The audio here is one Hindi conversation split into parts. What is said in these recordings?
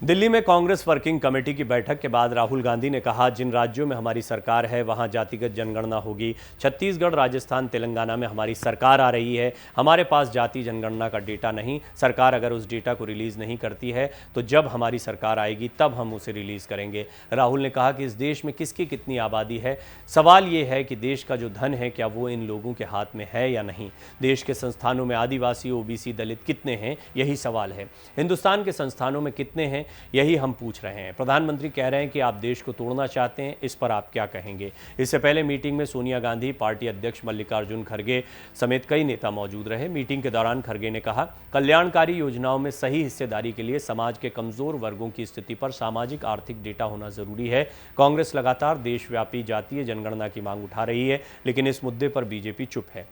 दिल्ली में कांग्रेस वर्किंग कमेटी की बैठक के बाद राहुल गांधी ने कहा, जिन राज्यों में हमारी सरकार है वहां जातिगत जनगणना होगी। छत्तीसगढ़, राजस्थान, तेलंगाना में हमारी सरकार आ रही है। हमारे पास जाति जनगणना का डेटा नहीं। सरकार अगर उस डेटा को रिलीज नहीं करती है तो जब हमारी सरकार आएगी तब हम उसे रिलीज करेंगे। राहुल ने कहा कि इस देश में किसकी कितनी आबादी है, सवाल ये है कि देश का जो धन है क्या वो इन लोगों के हाथ में है या नहीं। देश के संस्थानों में आदिवासी, ओबीसी, दलित कितने हैं, यही सवाल है। हिंदुस्तान के संस्थानों में कितने हैं, यही हम पूछ रहे हैं। प्रधानमंत्री कह रहे हैं कि आप देश को तोड़ना चाहते हैं, इस पर आप क्या कहेंगे। इससे पहले मीटिंग में सोनिया गांधी, पार्टी अध्यक्ष मल्लिकार्जुन खड़गे समेत कई नेता मौजूद रहे। मीटिंग के दौरान खड़गे ने कहा, कल्याणकारी योजनाओं में सही हिस्सेदारी के लिए समाज के कमजोर वर्गों की स्थिति पर सामाजिक आर्थिक डेटा होना जरूरी है। कांग्रेस लगातार देशव्यापी जातीय जनगणना की मांग उठा रही है, लेकिन इस मुद्दे पर बीजेपी चुप है।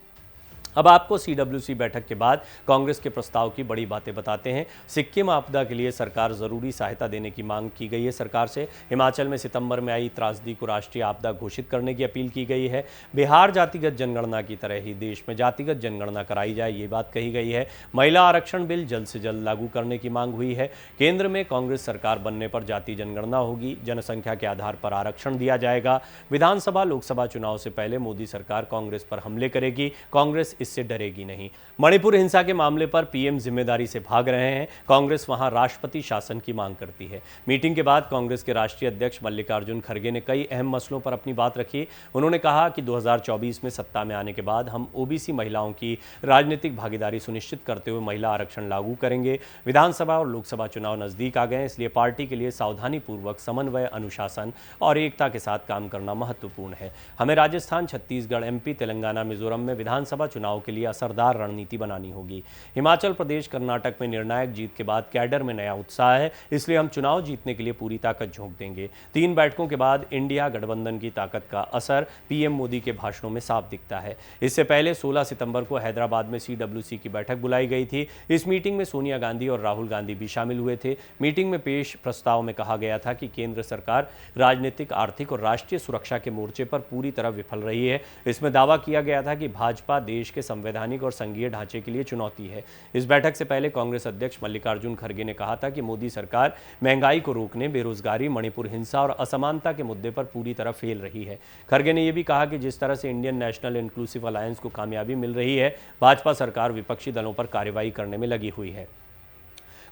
अब आपको सीडब्ल्यूसी बैठक के बाद कांग्रेस के प्रस्ताव की बड़ी बातें बताते हैं। सिक्किम आपदा के लिए सरकार जरूरी सहायता देने की मांग की गई है सरकार से। हिमाचल में सितंबर में आई त्रासदी को राष्ट्रीय आपदा घोषित करने की अपील की गई है। बिहार जातिगत जनगणना की तरह ही देश में जातिगत जनगणना कराई जाए, ये बात कही गई है। महिला आरक्षण बिल जल्द से जल्द लागू करने की मांग हुई है। केंद्र में कांग्रेस सरकार बनने पर जाति जनगणना होगी, जनसंख्या के आधार पर आरक्षण दिया जाएगा। विधानसभा, लोकसभा चुनाव से पहले मोदी सरकार कांग्रेस पर हमले करेगी, कांग्रेस इससे डरेगी नहीं। मणिपुर हिंसा के मामले पर पीएम जिम्मेदारी से भाग रहे हैं, कांग्रेस वहां राष्ट्रपति शासन की मांग करती है। मीटिंग के बाद कांग्रेस के राष्ट्रीय अध्यक्ष मल्लिकार्जुन खड़गे ने कई अहम मसलों पर अपनी बात रखी। उन्होंने कहा कि 2024 में सत्ता में आने के बाद हम ओबीसी महिलाओं की राजनीतिक भागीदारी सुनिश्चित करते हुए महिला आरक्षण लागू करेंगे। विधानसभा और लोकसभा चुनाव नजदीक आ गए, इसलिए पार्टी के लिए सावधानी पूर्वक समन्वय, अनुशासन और एकता के साथ काम करना महत्वपूर्ण है। हमें राजस्थान, छत्तीसगढ़, एमपी, तेलंगाना, मिजोरम में विधानसभा चुनाव के लिए असरदार रणनीति बनानी होगी। हिमाचल प्रदेश, कर्नाटक में निर्णायक जीत के बाद कैडर में नया उत्साह है, इसलिए हम चुनाव जीतने के लिए पूरी ताकत झोंक देंगे। 3 बैठकों के बाद इंडिया गठबंधन की ताकत का असर पीएम मोदी के भाषणों में साफ दिखता है। इससे पहले 16 सितंबर को हैदराबाद में सीडब्ल्यूसी की बैठक बुलाई गई थी। इस मीटिंग में सोनिया गांधी और राहुल गांधी भी शामिल हुए थे। मीटिंग में पेश प्रस्ताव में कहा गया था कि केंद्र सरकार राजनीतिक, आर्थिक और राष्ट्रीय सुरक्षा के मोर्चे पर पूरी तरह विफल रही है। इसमें दावा किया गया था कि भाजपा देश के संवैधानिक और संघीय ढांचे के लिए चुनौती है। इस बैठक से पहले कांग्रेस अध्यक्ष मल्लिकार्जुन खड़गे ने कहा था कि मोदी सरकार महंगाई को रोकने, बेरोजगारी, मणिपुर हिंसा और असमानता के मुद्दे पर पूरी तरह फेल रही है। खड़गे ने यह भी कहा कि जिस तरह से इंडियन नेशनल इंक्लूसिव अलायंस को कामयाबी मिल रही है, भाजपा सरकार विपक्षी दलों पर कार्रवाई करने में लगी हुई है।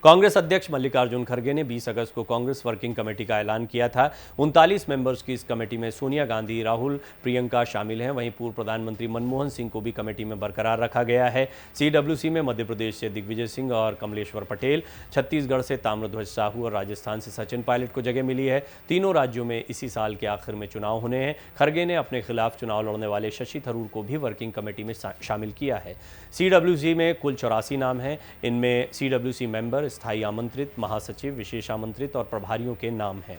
कांग्रेस अध्यक्ष मल्लिकार्जुन खड़गे ने 20 अगस्त को कांग्रेस वर्किंग कमेटी का ऐलान किया था। 39 मेंबर्स की इस कमेटी में सोनिया गांधी, राहुल, प्रियंका शामिल हैं। वहीं पूर्व प्रधानमंत्री मनमोहन सिंह को भी कमेटी में बरकरार रखा गया है। सीडब्ल्यूसी में मध्य प्रदेश से दिग्विजय सिंह और कमलेश्वर पटेल, छत्तीसगढ़ से ताम्रध्वज साहू और राजस्थान से सचिन पायलट को जगह मिली है। तीनों राज्यों में इसी साल के आखिर में चुनाव होने हैं। खड़गे ने अपने खिलाफ चुनाव लड़ने वाले शशि थरूर को भी वर्किंग कमेटी में शामिल किया है। सीडब्ल्यूसी में कुल 84 नाम हैं। इनमें सीडब्ल्यूसी मेंबर, स्थायी आमंत्रित, महासचिव, विशेष आमंत्रित और प्रभारियों के नाम हैं।